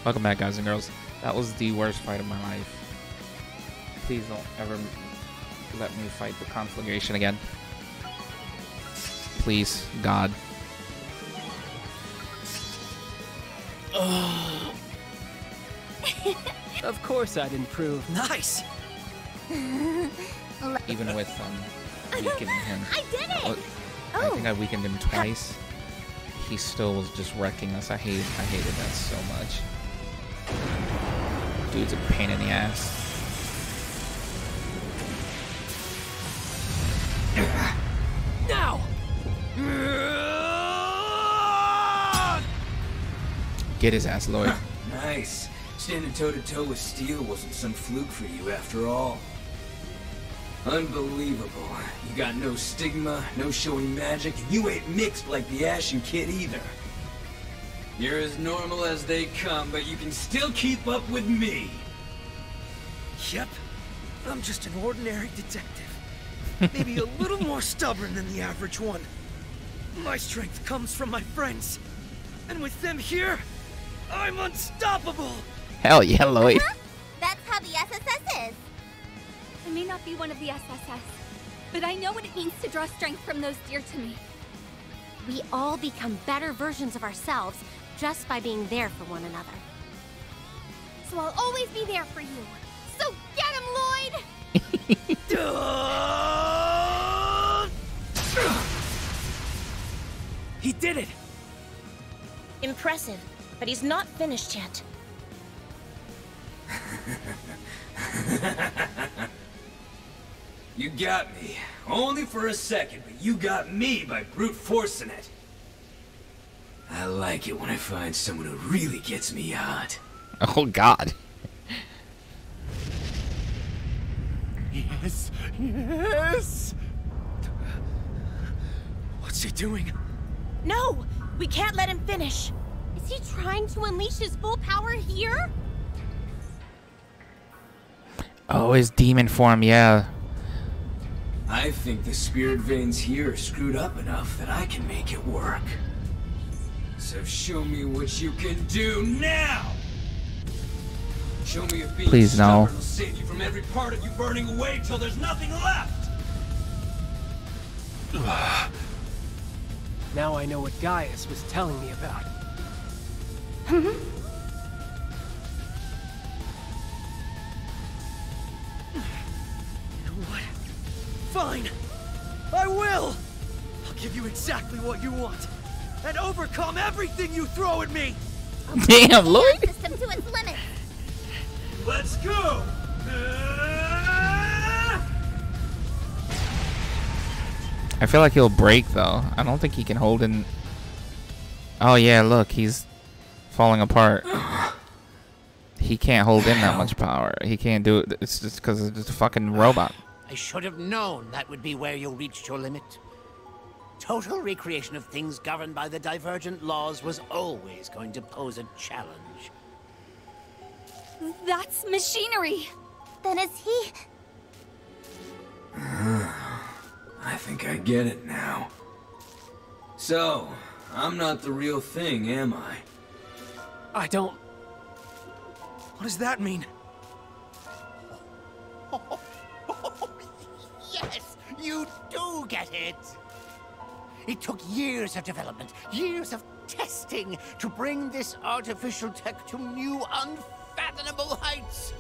Welcome back, guys and girls. That was the worst fight of my life. Please don't ever let me fight the conflagration again. Please, God. Of course I'd improve. Nice! Even with weakening him. I did it! I think I weakened him twice. He still was just wrecking us. I hated that so much. Dude's a pain in the ass. Now! Get his ass, Lloyd. Nice. Standing toe-to-toe with steel wasn't some fluke for you after all. Unbelievable. You got no stigma, no showy magic, and you ain't mixed like the Ashen Kid either. You're as normal as they come, but you can still keep up with me. Yep. I'm just an ordinary detective. Maybe a little more stubborn than the average one. My strength comes from my friends. And with them here, I'm unstoppable! Hell yeah, Lloyd. That's how the SSS is. I may not be one of the SSS, but I know what it means to draw strength from those dear to me. We all become better versions of ourselves just by being there for one another. So I'll always be there for you. So get him, Lloyd! He did it! Impressive, but he's not finished yet. You got me. Only for a second, but you got me by brute forcing it. I like it when I find someone who really gets me hot. Oh, God. Yes, yes! What's he doing? No! We can't let him finish! Is he trying to unleash his full power here? Oh, his demon form, yeah. I think the spirit veins here are screwed up enough that I can make it work. So show me what you can do now! Show me if being Please, no. stubborn will save you from every part of you burning away till there's nothing left! Now I know what Gaius was telling me about. You know what? Fine! I will! I'll give you exactly what you want! And overcome everything you throw at me! Damn, Lloyd. System to its limits. Let's go! I feel like he'll break, though. I don't think he can hold in. Oh, yeah, look. He's falling apart. He can't hold in that much power. He can't do it. It's just because it's just a fucking robot. I should have known that would be where you reached your limit. Total recreation of things governed by the divergent laws was always going to pose a challenge. That's machinery. Then is he... I think I get it now. So, I'm not the real thing, am I? I don't... What does that mean? Yes, you do get it! It took years of development, years of testing to bring this artificial tech to new, unfathomable heights.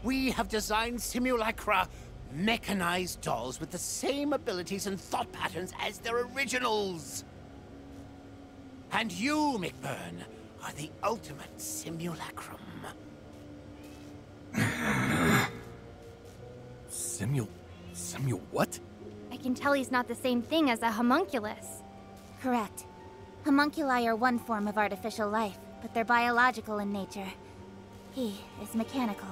We have designed simulacra, mechanized dolls with the same abilities and thought patterns as their originals. And you, McBurn, are the ultimate simulacrum. Simul what? I can tell he's not the same thing as a homunculus. Correct. Homunculi are one form of artificial life, but they're biological in nature. He is mechanical.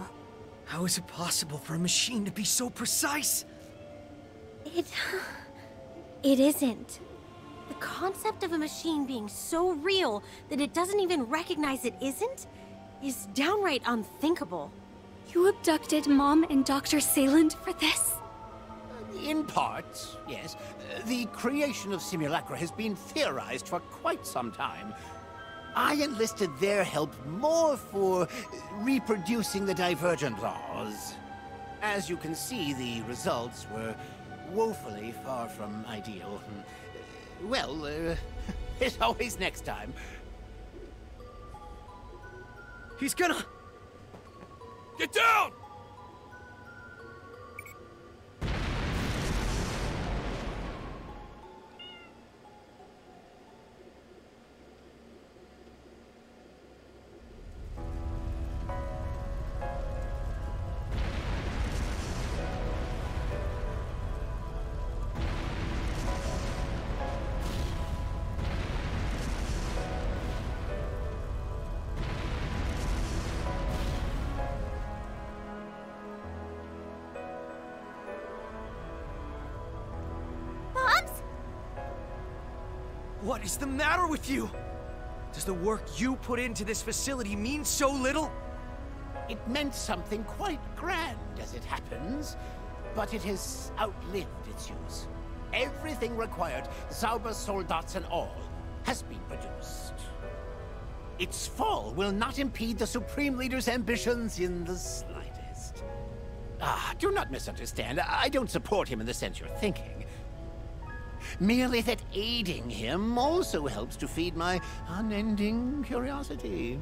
How is it possible for a machine to be so precise? It isn't. The concept of a machine being so real that it doesn't even recognize it isn't is downright unthinkable. You abducted Mom and Dr. Sayland for this? In part, yes. The creation of simulacra has been theorized for quite some time. I enlisted their help more for reproducing the divergent laws. As you can see, the results were woefully far from ideal. Well, there's always next time. He's gonna... Get down! What is the matter with you? Does the work you put into this facility mean so little? It meant something quite grand, as it happens, but it has outlived its use. Everything required, Zaubersoldats and all, has been produced. Its fall will not impede the Supreme Leader's ambitions in the slightest. Do not misunderstand. I don't support him in the sense you're thinking. Merely that aiding him also helps to feed my unending curiosity.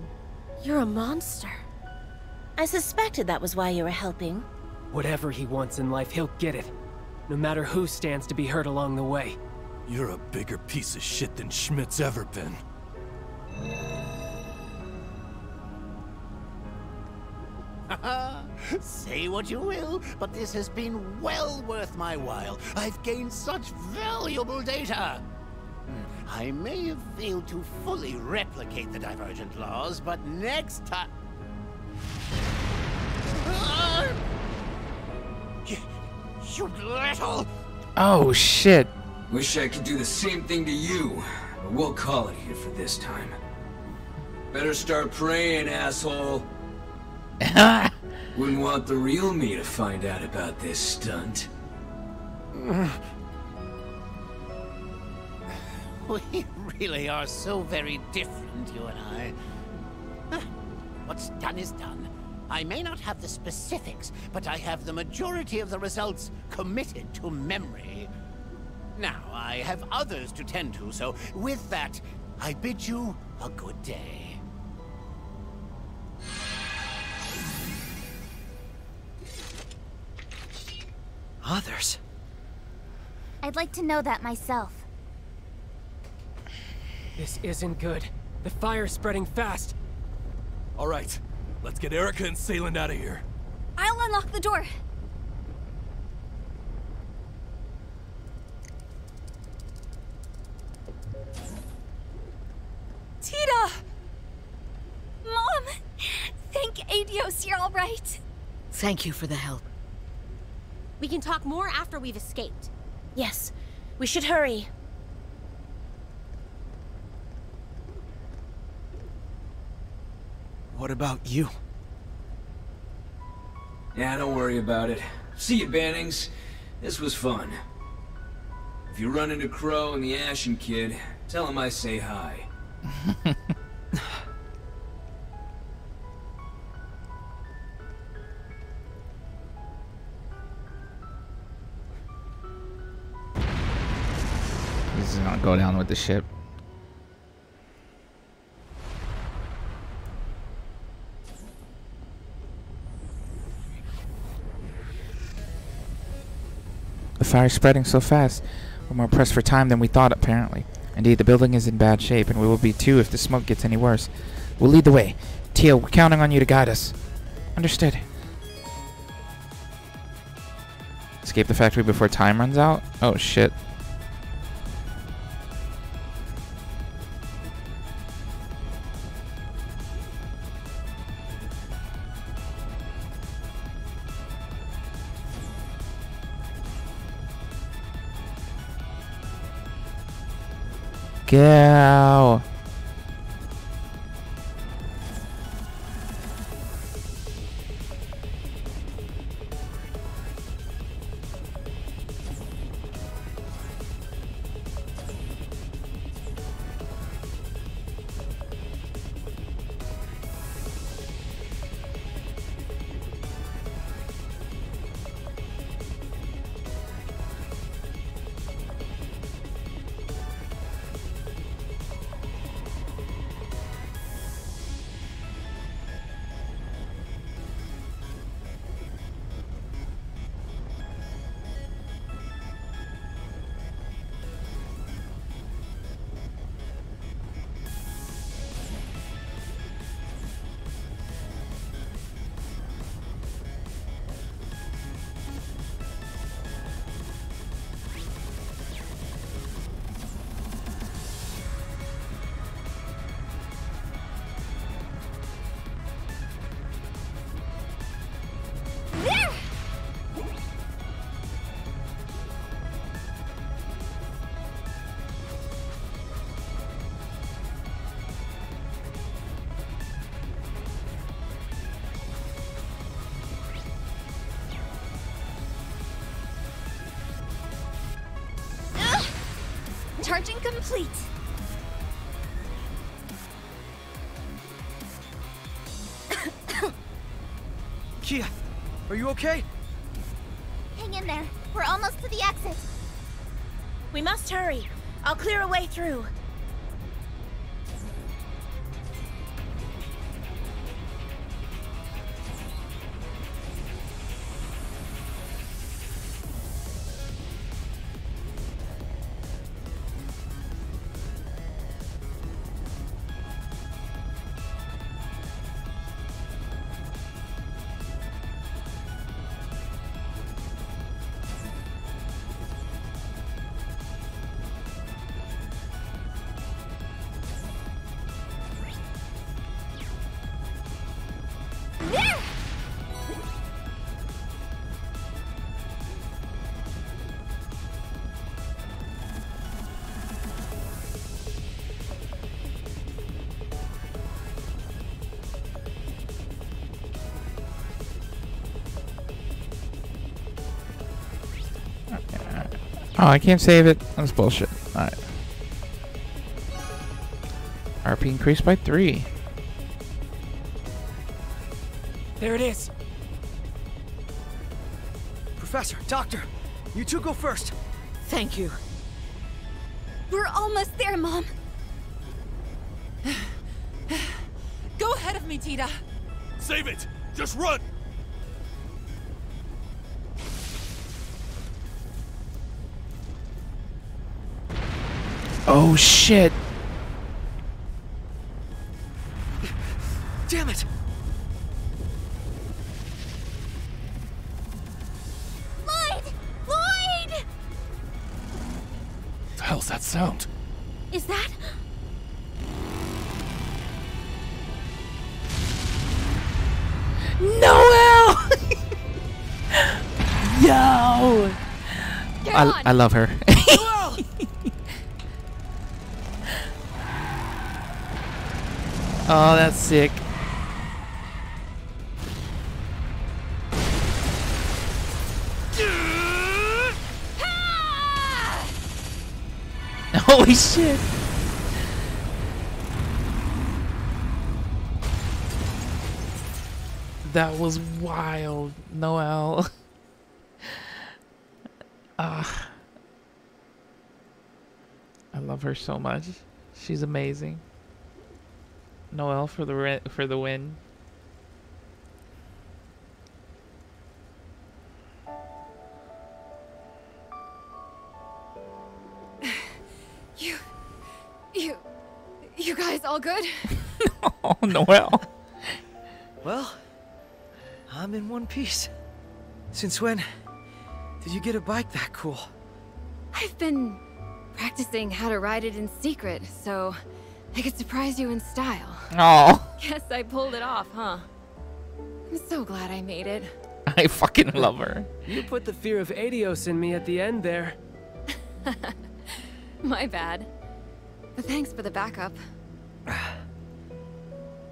You're a monster. I suspected that was why you were helping. Whatever he wants in life, he'll get it. No matter who stands to be hurt along the way. You're a bigger piece of shit than Schmidt's ever been. Say what you will, but this has been well worth my while. I've gained such valuable data. I may have failed to fully replicate the divergent laws, but next time... You little... Oh, shit. Wish I could do the same thing to you, but we'll call it here for this time. Better start praying, asshole. Wouldn't want the real me to find out about this stunt. We really are so very different, you and I. What's done is done. I may not have the specifics, but I have the majority of the results committed to memory. Now, I have others to tend to, so with that, I bid you a good day. Others? I'd like to know that myself. This isn't good. The fire's spreading fast. All right, let's get Erica and Sayland out of here. I'll unlock the door. Tita! Mom! Thank Adios, you're all right. Thank you for the help. We can talk more after we've escaped. Yes, we should hurry. What about you? Yeah, don't worry about it. See you, Bannings. This was fun. If you run into Crow and the Ashen Kid, tell him I say hi. He's gonna go down with the ship. The fire's spreading so fast. We're more pressed for time than we thought, apparently. Indeed, the building is in bad shape, and we will be too if the smoke gets any worse. We'll lead the way. Tia, we're counting on you to guide us. Understood. Escape the factory before time runs out? Oh, shit. Go. Charging complete. Kia, are you okay? Hang in there. We're almost to the exit. We must hurry. I'll clear a way through. Oh, I can't save it. That's bullshit. Alright. RP increased by 3. There it is. Professor, Doctor, you two go first. Thank you. We're almost there, Mom. Go ahead of me, Tita. Save it! Just run! Oh shit. Damn it! Lloyd! Lloyd! What the hell's that sound? Is that? Noel! Yo! I love her. Oh, that's sick. Holy shit. That was wild, Noel. I love her so much. She's amazing. Noel for the win. You guys all good? Oh, Noel. Well, I'm in one piece. Since when did you get a bike that cool? I've been practicing how to ride it in secret, so I could surprise you in style. Oh. Guess I pulled it off, huh? I'm so glad I made it. I fucking love her. You put the fear of Adios in me at the end there. My bad. But thanks for the backup.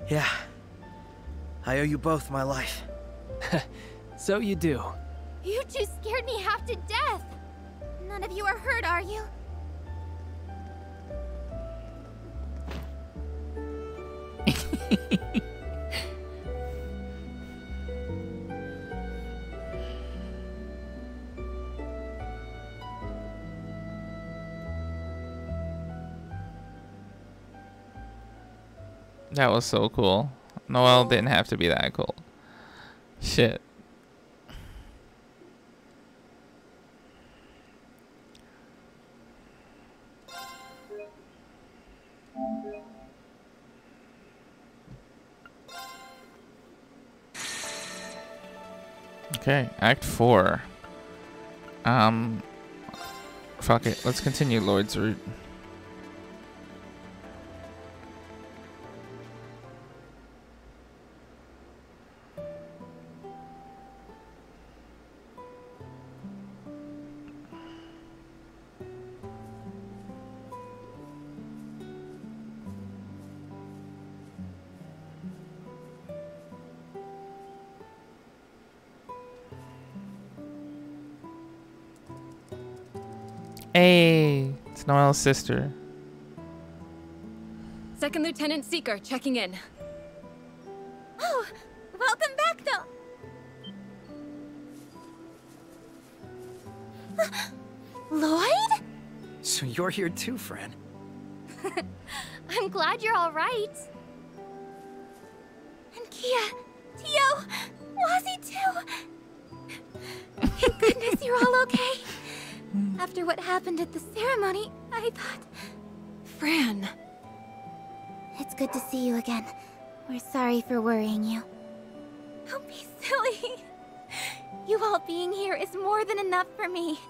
Yeah. I owe you both my life. So you do. You two scared me half to death. None of you are hurt, are you? That was so cool. Noel didn't have to be that cool. Shit. Okay, Act 4. Fuck it. Let's continue Lloyd's route. Hey, It's Noel's sister. Second Lieutenant Seeker checking in. Oh, welcome back, though. Lloyd? So you're here too, Fran. I'm glad you're all right. And Kia, Tio, Wazzy too. Thank goodness you're all okay. After what happened at the ceremony, I thought... Fran. It's good to see you again. We're sorry for worrying you. Don't be silly. You all being here is more than enough for me.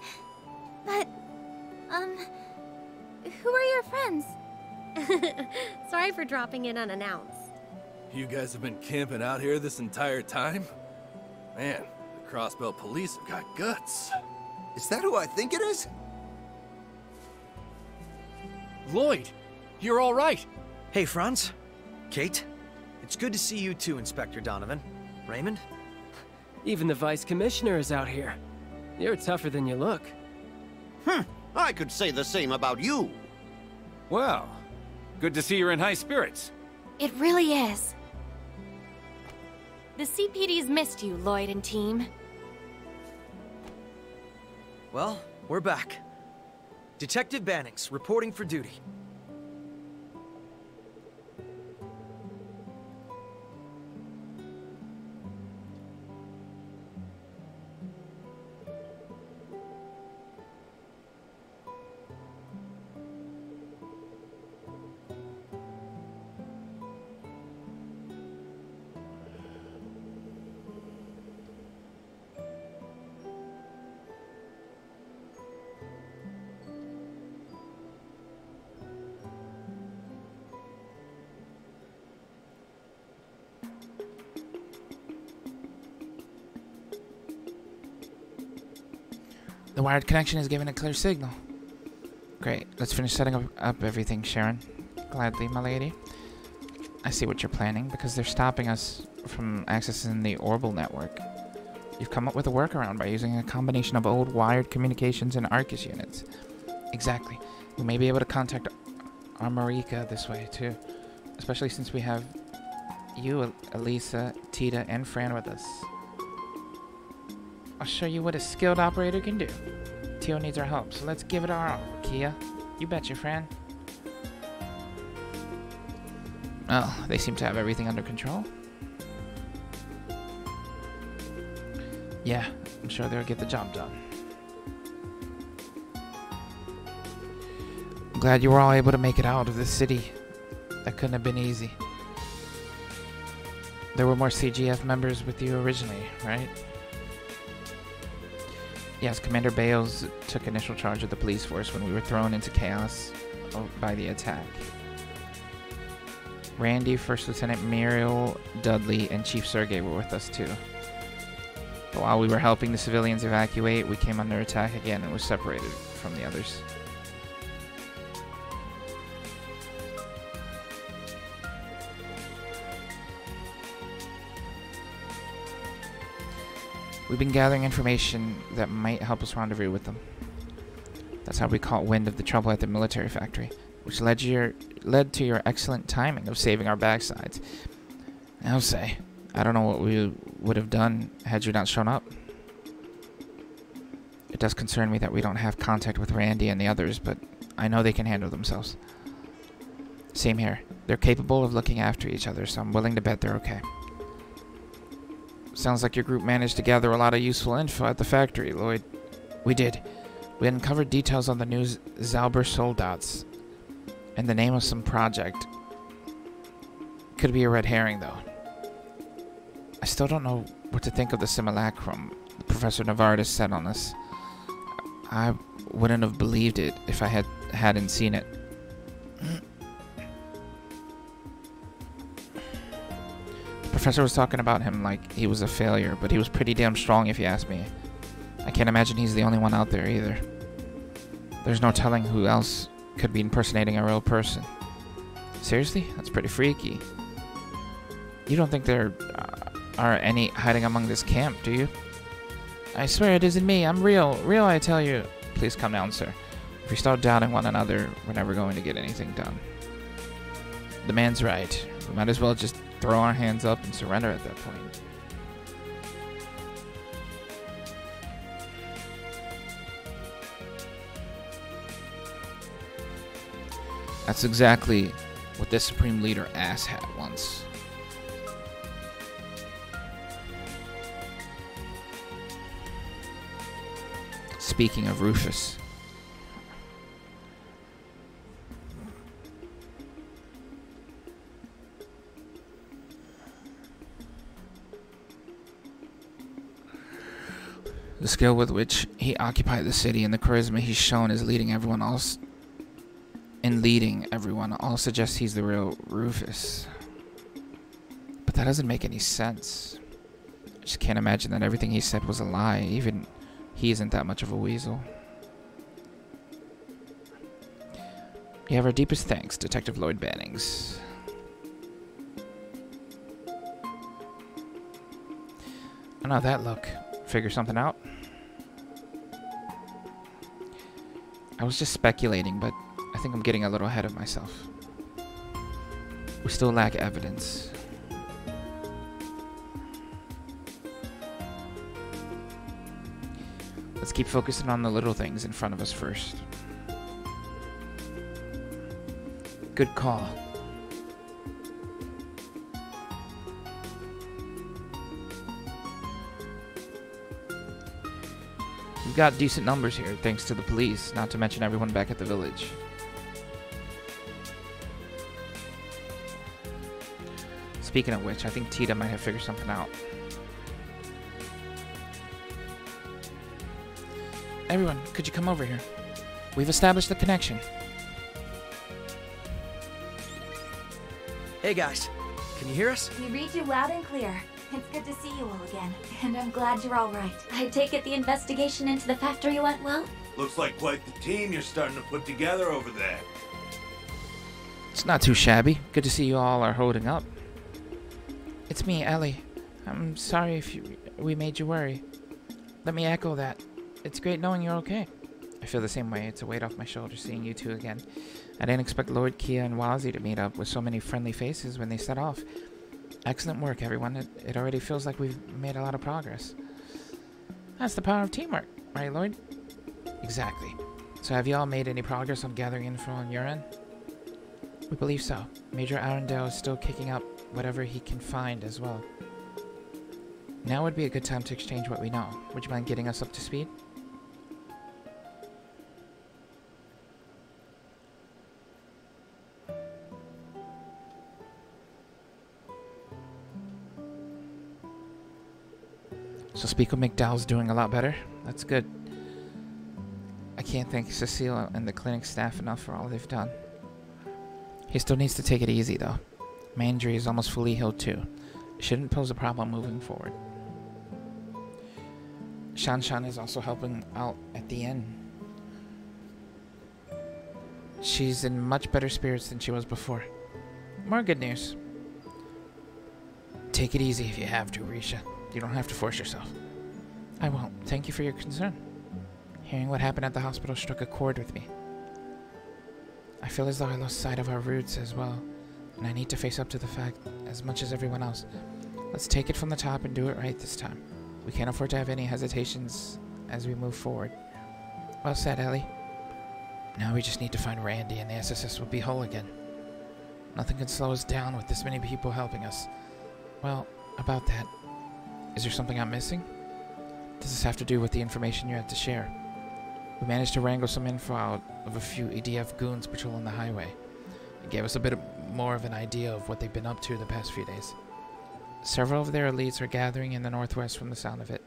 But, who are your friends? Sorry for dropping in unannounced. You guys have been camping out here this entire time? Man, the Crossbelt police have got guts. Is that who I think it is? Lloyd, you're all right. Hey, Franz. Kate. It's good to see you too, Inspector Donovan. Raymond? Even the Vice Commissioner is out here. You're tougher than you look. I could say the same about you. Well, good to see you're in high spirits. It really is. The CPD's missed you, Lloyd and team. Well, we're back. Detective Bannings, reporting for duty. The wired connection is giving a clear signal. Great. Let's finish setting up everything, Sharon. Gladly, my lady. I see what you're planning, because they're stopping us from accessing the Orbital network. You've come up with a workaround by using a combination of old wired communications and Arcus units. Exactly. We may be able to contact Armorica this way, too. Especially since we have you, Elisa, Tita, and Fran with us. I'll show you what a skilled operator can do. Tio needs our help, so let's give it our all, Kia. You betcha, Fran. Oh, they seem to have everything under control. Yeah, I'm sure they'll get the job done. I'm glad you were all able to make it out of the city. That couldn't have been easy. There were more CGF members with you originally, right? Yes, Commander Bales took initial charge of the police force when we were thrown into chaos by the attack. Randy, First Lieutenant Muriel, Dudley, and Chief Sergey were with us too. But while we were helping the civilians evacuate, we came under attack again and were separated from the others. We've been gathering information that might help us rendezvous with them. That's how we caught wind of the trouble at the military factory, which led to your excellent timing of saving our backsides. I'll say, I don't know what we would have done had you not shown up. It does concern me that we don't have contact with Randy and the others, but I know they can handle themselves. Same here. They're capable of looking after each other, so I'm willing to bet they're okay. Sounds like your group managed to gather a lot of useful info at the factory, Lloyd. We did. We uncovered details on the new Zauber Soldats and the name of some project. Could be a red herring, though. I still don't know what to think of the simulacrum Professor Navartis said on us. I wouldn't have believed it if I hadn't seen it. The professor was talking about him like he was a failure, but he was pretty damn strong if you ask me. I can't imagine he's the only one out there either. There's no telling who else could be impersonating a real person. Seriously? That's pretty freaky. You don't think there are any hiding among this camp, do you? I swear it isn't me. I'm real. Real, I tell you. Please calm down, sir. we start doubting one another, we're never going to get anything done. The man's right. We might as well just throw our hands up and surrender at that point. That's exactly what this Supreme Leader ass had once. Speaking of Rufus. The skill with which he occupied the city and the charisma he's shown is leading everyone else. In leading everyone, all suggests he's the real Rufus. But that doesn't make any sense. I just can't imagine that everything he said was a lie. Even he isn't that much of a weasel. You have our deepest thanks, Detective Lloyd Bannings. I know that look. Figure something out? I was just speculating, but I think I'm getting a little ahead of myself. We still lack evidence. Let's keep focusing on the little things in front of us first. Good call. We've got decent numbers here, thanks to the police, not to mention everyone back at the village. Speaking of which, I think Tita might have figured something out. Everyone, could you come over here? We've established the connection. Hey guys, can you hear us? We read you loud and clear. It's good to see you all again, and I'm glad you're all right. I take it the investigation into the factory went well? Looks like quite the team you're starting to put together over there. It's not too shabby. Good to see you all are holding up. It's me, Ellie. I'm sorry if we made you worry. Let me echo that. It's great knowing you're okay. I feel the same way. It's a weight off my shoulders seeing you two again. I didn't expect Lord Kia and Wazi to meet up with so many friendly faces when they set off. Excellent work, everyone. It already feels like we've made a lot of progress. That's the power of teamwork, right, Lloyd? Exactly. So have you all made any progress on gathering info on your end? We believe so. Major Arundel is still kicking up whatever he can find as well. Now would be a good time to exchange what we know. Would you mind getting us up to speed? So Speaker McDowell's doing a lot better. That's good. I can't thank Cecile and the clinic staff enough for all they've done. He still needs to take it easy though. My injury is almost fully healed too. It shouldn't pose a problem moving forward. Shan is also helping out at the end. She's in much better spirits than she was before. More good news. Take it easy if you have to, Risha. You don't have to force yourself. I won't. Thank you for your concern. Hearing what happened at the hospital struck a chord with me. I feel as though I lost sight of our roots as well, and I need to face up to the fact as much as everyone else. Let's take it from the top and do it right this time. We can't afford to have any hesitations as we move forward. Well said, Ellie. Now we just need to find Randy and the SSS will be whole again. Nothing can slow us down with this many people helping us. Well, about that. Is there something I'm missing? Does this have to do with the information you had to share? We managed to wrangle some info out of a few EDF goons patrolling the highway. It gave us a bit more of an idea of what they've been up to the past few days. Several of their elites are gathering in the northwest from the sound of it,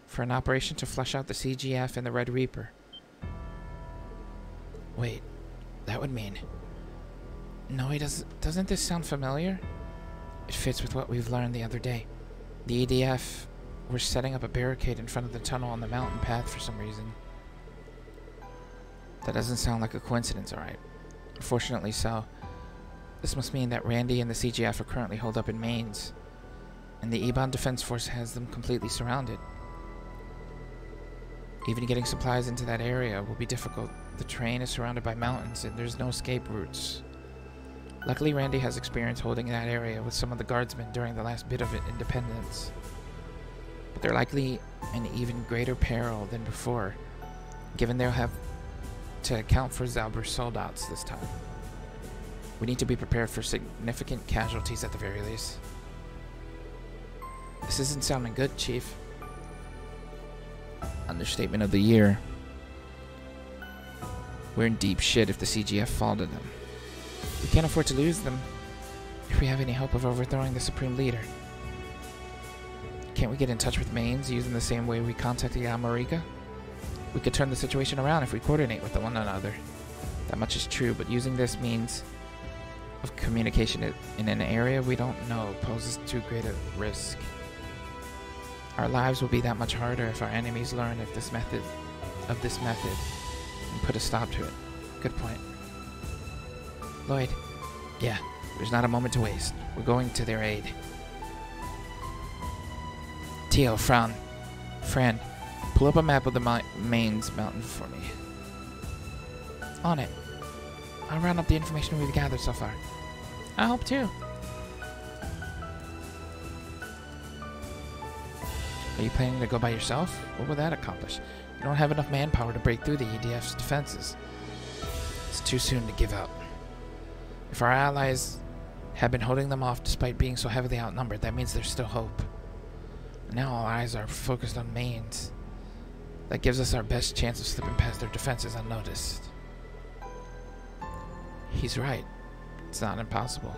for an operation to flush out the CGF and the Red Reaper. Wait, that would mean... No, doesn't this sound familiar? It fits with what we've learned the other day. The EDF were setting up a barricade in front of the tunnel on the mountain path for some reason. That doesn't sound like a coincidence, alright. Unfortunately so. This must mean that Randy and the CGF are currently holed up in Mainz, and the Ebon Defense Force has them completely surrounded. Even getting supplies into that area will be difficult. The terrain is surrounded by mountains and there's no escape routes. Luckily, Randy has experience holding that area with some of the guardsmen during the last bit of independence. But they're likely in even greater peril than before, given they'll have to account for Zauber's soldats this time. We need to be prepared for significant casualties at the very least. This isn't sounding good, Chief. Understatement of the year. We're in deep shit if the CGF fall to them. We can't afford to lose them if we have any hope of overthrowing the Supreme Leader. Can't we get in touch with Mainz using the same way we contacted America? We could turn the situation around if we coordinate with one another. That much is true, but using this means of communication in an area we don't know poses too great a risk. Our lives will be that much harder if our enemies learn of this method and put a stop to it. Good point. Lloyd. Yeah, there's not a moment to waste. We're going to their aid. Teal, Fran, pull up a map of the Mainz mountain for me. On it. I'll round up the information we've gathered so far. I hope too. Are you planning to go by yourself? What will that accomplish? You don't have enough manpower to break through the EDF's defenses. It's too soon to give up. If our allies have been holding them off despite being so heavily outnumbered, that means there's still hope. Now all eyes are focused on Mainz. That gives us our best chance of slipping past their defenses unnoticed. He's right. It's not impossible.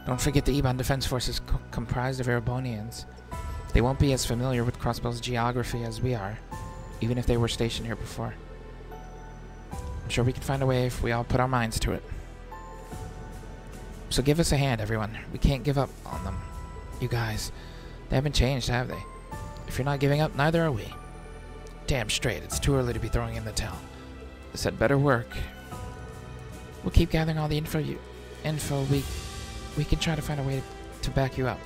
Don't forget the Ebon Defense Force is comprised of Erebonians. They won't be as familiar with Crossbell's geography as we are, even if they were stationed here before. I'm sure we can find a way if we all put our minds to it. So give us a hand, everyone. We can't give up on them. You guys, they haven't changed, have they? If you're not giving up, neither are we. Damn straight, it's too early to be throwing in the towel. This had better work. We'll keep gathering all the info we can try to find a way to back you up.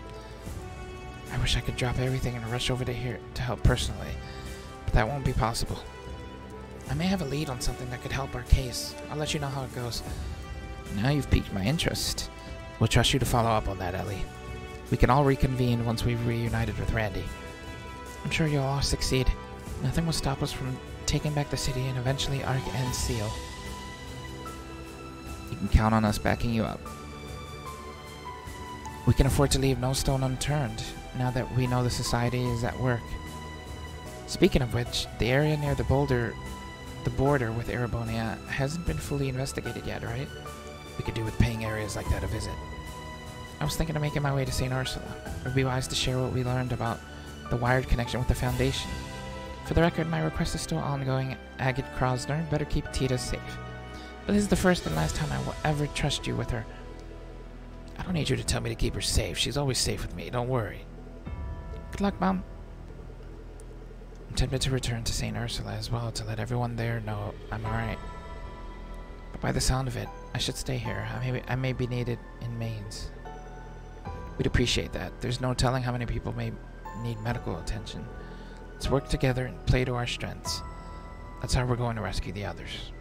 I wish I could drop everything and rush over to here to help personally, but that won't be possible. I may have a lead on something that could help our case. I'll let you know how it goes. Now you've piqued my interest. We'll trust you to follow up on that, Ellie. We can all reconvene once we've reunited with Randy. I'm sure you'll all succeed. Nothing will stop us from taking back the city and eventually Ark and Seal. You can count on us backing you up. We can afford to leave no stone unturned, now that we know the Society is at work. Speaking of which, the area near the border with Erebonia hasn't been fully investigated yet, right? We could do with paying areas like that a visit. I was thinking of making my way to St. Ursula. It would be wise to share what we learned about the wired connection with the Foundation. For the record, my request is still ongoing. Agate Krosner, better keep Tita safe. But this is the first and last time I will ever trust you with her. I don't need you to tell me to keep her safe. She's always safe with me. Don't worry. Good luck, Mom. I'm tempted to return to St. Ursula as well to let everyone there know I'm alright. But by the sound of it, I should stay here. I may be needed in Mainz. We'd appreciate that. There's no telling how many people may need medical attention. Let's work together and play to our strengths. That's how we're going to rescue the others.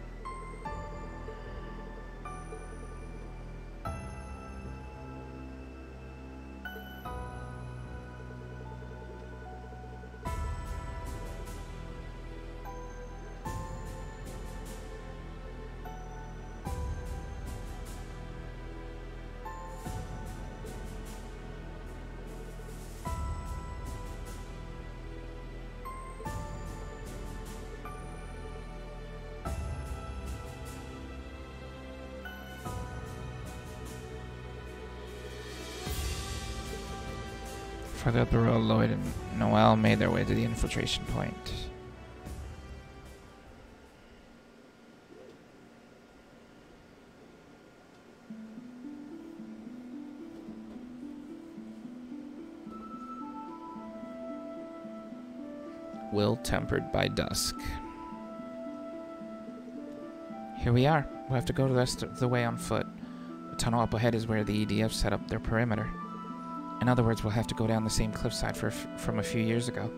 Further up the road, Lloyd and Noel made their way to the infiltration point. will tempered by dusk. Here we are. We'll have to go the rest of the way on foot. The tunnel up ahead is where the EDF set up their perimeter. In other words, we'll have to go down the same cliffside from a few years ago.